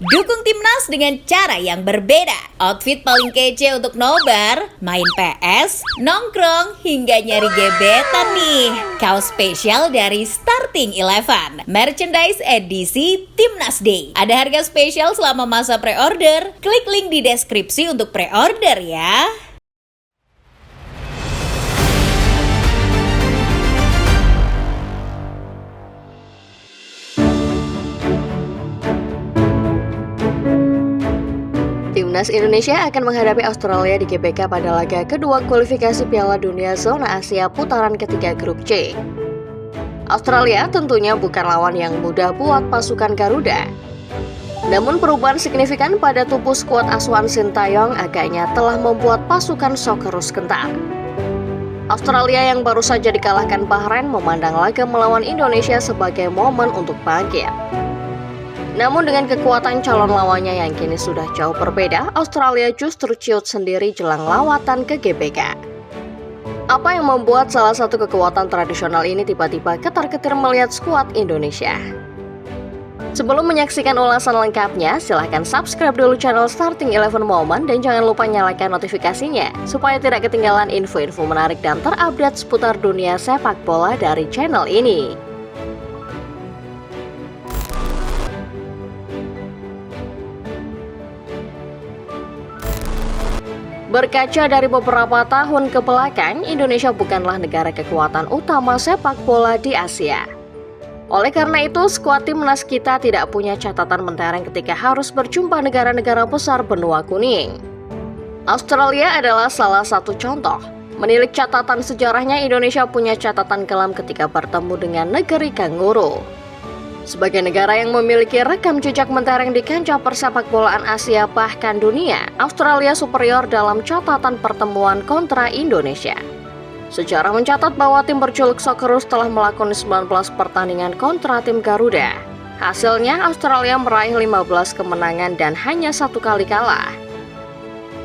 Dukung timnas dengan cara yang berbeda. Outfit paling kece untuk nobar, main PS, nongkrong, hingga nyari gebetan nih. Kaos spesial dari Starting Eleven, merchandise edisi Timnas Day. Ada harga spesial selama masa pre-order. Klik link di deskripsi untuk pre-order ya. Timnas Indonesia akan menghadapi Australia di GBK pada laga kedua kualifikasi Piala Dunia Zona Asia putaran ketiga Grup C. Australia tentunya bukan lawan yang mudah buat pasukan Garuda. Namun perubahan signifikan pada tubuh skuad asuhan Sintayong agaknya telah membuat pasukan Socceroos gentar. Australia yang baru saja dikalahkan Bahrain memandang laga melawan Indonesia sebagai momen untuk bangkit. Namun dengan kekuatan calon lawannya yang kini sudah jauh berbeda, Australia justru ciut sendiri jelang lawatan ke GBK. Apa yang membuat salah satu kekuatan tradisional ini tiba-tiba ketar-ketir melihat skuad Indonesia? Sebelum menyaksikan ulasan lengkapnya, silahkan subscribe dulu channel Starting Eleven Moment dan jangan lupa nyalakan notifikasinya supaya tidak ketinggalan info-info menarik dan terupdate seputar dunia sepak bola dari channel ini. Berkaca dari beberapa tahun ke belakang, Indonesia bukanlah negara kekuatan utama sepak bola di Asia. Oleh karena itu, skuad timnas kita tidak punya catatan mentereng ketika harus berjumpa negara-negara besar benua kuning. Australia adalah salah satu contoh. Menilik catatan sejarahnya, Indonesia punya catatan kelam ketika bertemu dengan negeri kanguru. Sebagai negara yang memiliki rekam jejak mentereng di kancah persepak bolaan Asia bahkan dunia, Australia superior dalam catatan pertemuan kontra Indonesia. Sejarah mencatat bahwa tim berjuluk Socceroos telah melakoni 19 pertandingan kontra tim Garuda. Hasilnya, Australia meraih 15 kemenangan dan hanya 1 kali kalah.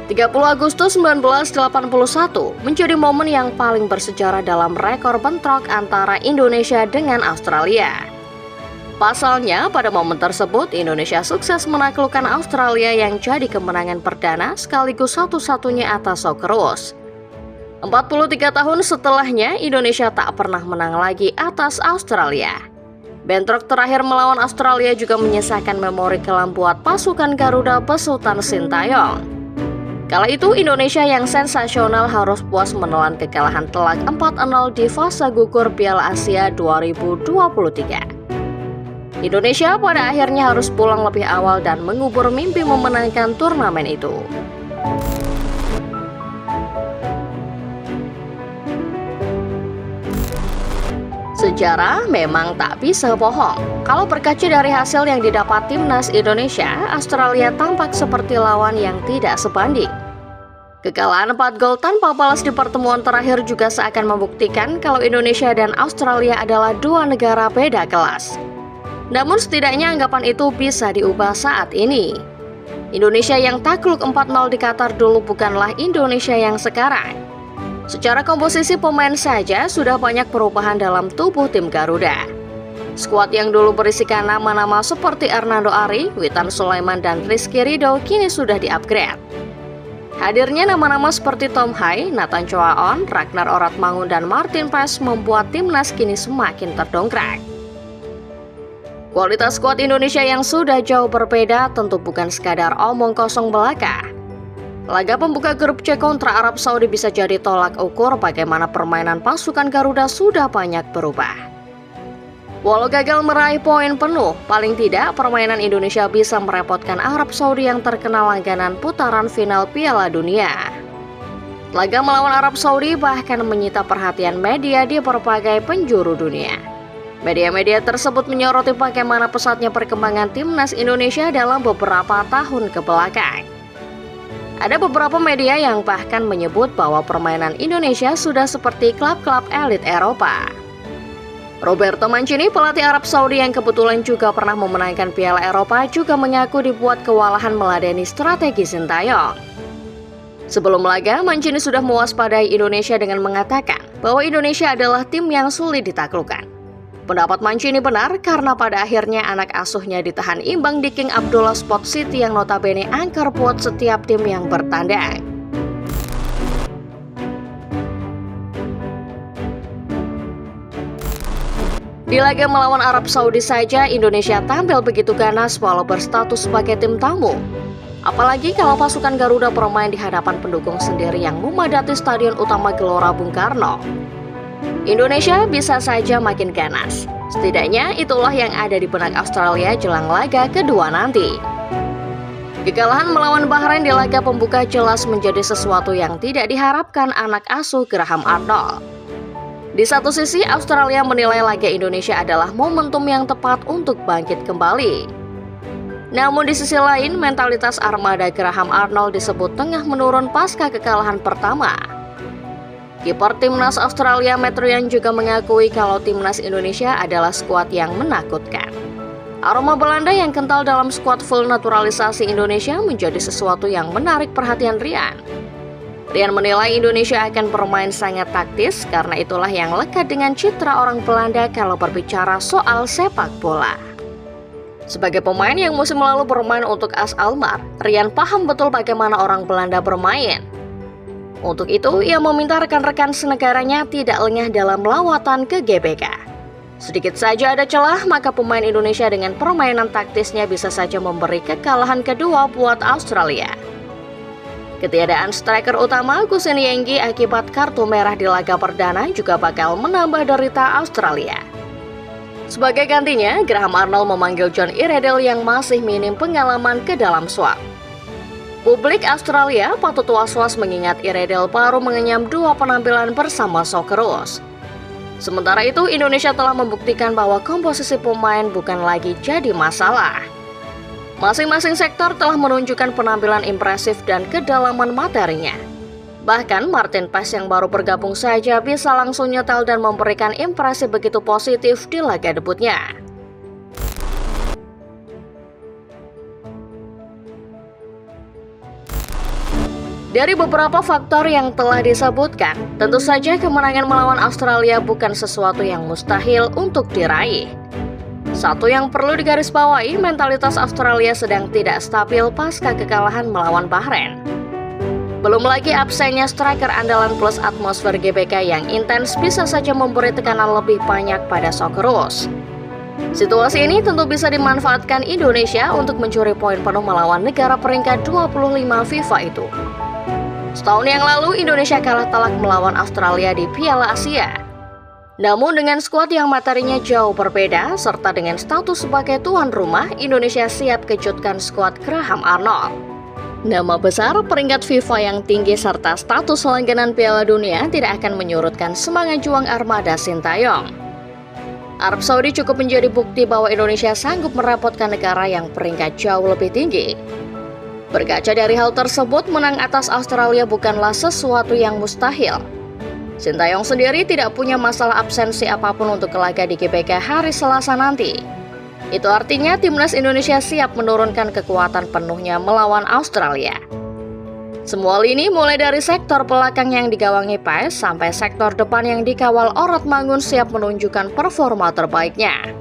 30 Agustus 1981 menjadi momen yang paling bersejarah dalam rekor bentrok antara Indonesia dengan Australia. Pasalnya, pada momen tersebut, Indonesia sukses menaklukkan Australia yang jadi kemenangan perdana sekaligus satu-satunya atas Socceroos. 43 tahun setelahnya, Indonesia tak pernah menang lagi atas Australia. Bentrok terakhir melawan Australia juga menyisakan memori kelam buat pasukan Garuda besutan Sintayong. Kala itu, Indonesia yang sensasional harus puas menelan kekalahan telak 4-0 di fase gugur Piala Asia 2023. Indonesia pada akhirnya harus pulang lebih awal dan mengubur mimpi memenangkan turnamen itu. Sejarah memang tak bisa bohong. Kalau berkaca dari hasil yang didapat timnas Indonesia, Australia tampak seperti lawan yang tidak sebanding. Kekalahan 4 gol tanpa balas di pertemuan terakhir juga seakan membuktikan kalau Indonesia dan Australia adalah dua negara beda kelas. Namun setidaknya anggapan itu bisa diubah saat ini. Indonesia yang takluk 4-0 di Qatar dulu bukanlah Indonesia yang sekarang. Secara komposisi pemain saja sudah banyak perubahan dalam tubuh tim Garuda. Skuad yang dulu berisikan nama-nama seperti Hernando Ari, Witan Sulaiman, dan Rizky Ridho kini sudah di-upgrade. Hadirnya nama-nama seperti Tom Hai, Nathan Choaon, Ragnar Oratmangun, dan Martin Paes membuat timnas kini semakin terdongkrak. Kualitas skuad Indonesia yang sudah jauh berbeda tentu bukan sekadar omong kosong belaka. Laga pembuka grup C kontra Arab Saudi bisa jadi tolak ukur bagaimana permainan pasukan Garuda sudah banyak berubah. Walau gagal meraih poin penuh, paling tidak permainan Indonesia bisa merepotkan Arab Saudi yang terkenal langganan putaran final Piala Dunia. Laga melawan Arab Saudi bahkan menyita perhatian media di berbagai penjuru dunia. Media-media tersebut menyoroti bagaimana pesatnya perkembangan timnas Indonesia dalam beberapa tahun kebelakang. Ada beberapa media yang bahkan menyebut bahwa permainan Indonesia sudah seperti klub-klub elit Eropa. Roberto Mancini, pelatih Arab Saudi yang kebetulan juga pernah memenangkan Piala Eropa, juga mengaku dibuat kewalahan meladeni strategi Sintayong. Sebelum laga, Mancini sudah mewaspadai Indonesia dengan mengatakan bahwa Indonesia adalah tim yang sulit ditaklukkan. Pendapat Manci ini benar karena pada akhirnya anak asuhnya ditahan imbang di King Abdullah Sport City yang notabene angker buat setiap tim yang bertandang. Di laga melawan Arab Saudi saja, Indonesia tampil begitu ganas walau berstatus sebagai tim tamu. Apalagi kalau pasukan Garuda bermain di hadapan pendukung sendiri yang memadati Stadion Utama Gelora Bung Karno. Indonesia bisa saja makin ganas. Setidaknya itulah yang ada di benak Australia jelang laga kedua nanti. Kekalahan melawan Bahrain di laga pembuka jelas menjadi sesuatu yang tidak diharapkan anak asuh Graham Arnold. Di satu sisi, Australia menilai laga Indonesia adalah momentum yang tepat untuk bangkit kembali. Namun di sisi lain, mentalitas armada Graham Arnold disebut tengah menurun pasca kekalahan pertama. Kiper timnas Australia Matt Ryan juga mengakui kalau timnas Indonesia adalah skuad yang menakutkan. Aroma Belanda yang kental dalam skuad full naturalisasi Indonesia menjadi sesuatu yang menarik perhatian Ryan. Ryan menilai Indonesia akan bermain sangat taktis karena itulah yang lekat dengan citra orang Belanda kalau berbicara soal sepak bola. Sebagai pemain yang musim lalu bermain untuk AS Alkmaar, Ryan paham betul bagaimana orang Belanda bermain. Untuk itu, ia meminta rekan-rekan senegaranya tidak lengah dalam lawatan ke GBK. Sedikit saja ada celah, maka pemain Indonesia dengan permainan taktisnya bisa saja memberi kekalahan kedua buat Australia. Ketiadaan striker utama Kuseni Yenggi akibat kartu merah di laga perdana juga bakal menambah derita Australia. Sebagai gantinya, Graham Arnold memanggil John Iredale yang masih minim pengalaman ke dalam squad. Publik Australia patut was-was mengingat Iredale baru mengenyam 2 penampilan bersama Socceroos. Sementara itu, Indonesia telah membuktikan bahwa komposisi pemain bukan lagi jadi masalah. Masing-masing sektor telah menunjukkan penampilan impresif dan kedalaman materinya. Bahkan Martin Paes yang baru bergabung saja bisa langsung nyetel dan memberikan impresi begitu positif di laga debutnya. Dari beberapa faktor yang telah disebutkan, tentu saja kemenangan melawan Australia bukan sesuatu yang mustahil untuk diraih. Satu yang perlu digarisbawahi, mentalitas Australia sedang tidak stabil pasca kekalahan melawan Bahrain. Belum lagi absennya striker andalan plus atmosfer GBK yang intens bisa saja memberi tekanan lebih banyak pada Socceroos. Situasi ini tentu bisa dimanfaatkan Indonesia untuk mencuri poin penuh melawan negara peringkat 25 FIFA itu. Setahun yang lalu, Indonesia kalah telak melawan Australia di Piala Asia. Namun dengan skuad yang materinya jauh berbeda, serta dengan status sebagai tuan rumah, Indonesia siap kejutkan skuad Graham Arnold. Nama besar, peringkat FIFA yang tinggi, serta status langganan Piala Dunia tidak akan menyurutkan semangat juang armada Sintayong. Arab Saudi cukup menjadi bukti bahwa Indonesia sanggup merepotkan negara yang peringkat jauh lebih tinggi. Berkaca dari hal tersebut, menang atas Australia bukanlah sesuatu yang mustahil. Sintayong sendiri tidak punya masalah absensi apapun untuk laga di GBK hari Selasa nanti. Itu artinya timnas Indonesia siap menurunkan kekuatan penuhnya melawan Australia. Semua lini mulai dari sektor belakang yang digawangi Paes sampai sektor depan yang dikawal Orad Mangun siap menunjukkan performa terbaiknya.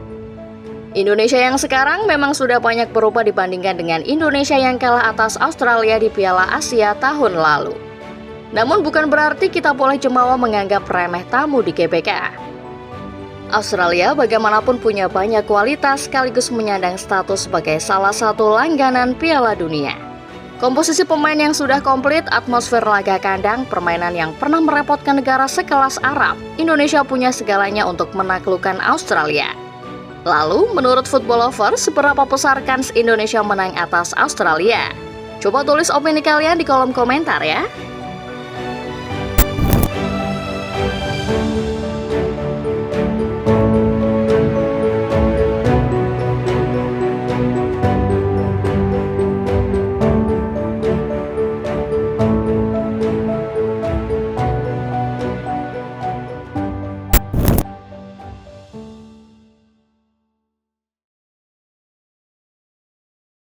Indonesia yang sekarang memang sudah banyak berubah dibandingkan dengan Indonesia yang kalah atas Australia di Piala Asia tahun lalu. Namun bukan berarti kita boleh jemawa menganggap remeh tamu di GBK. Australia bagaimanapun punya banyak kualitas sekaligus menyandang status sebagai salah satu langganan Piala Dunia. Komposisi pemain yang sudah komplit, atmosfer laga kandang, permainan yang pernah merepotkan negara sekelas Arab, Indonesia punya segalanya untuk menaklukkan Australia. Lalu, menurut Football Lover, seberapa besar kans Indonesia menang atas Australia? Coba tulis opini kalian di kolom komentar ya.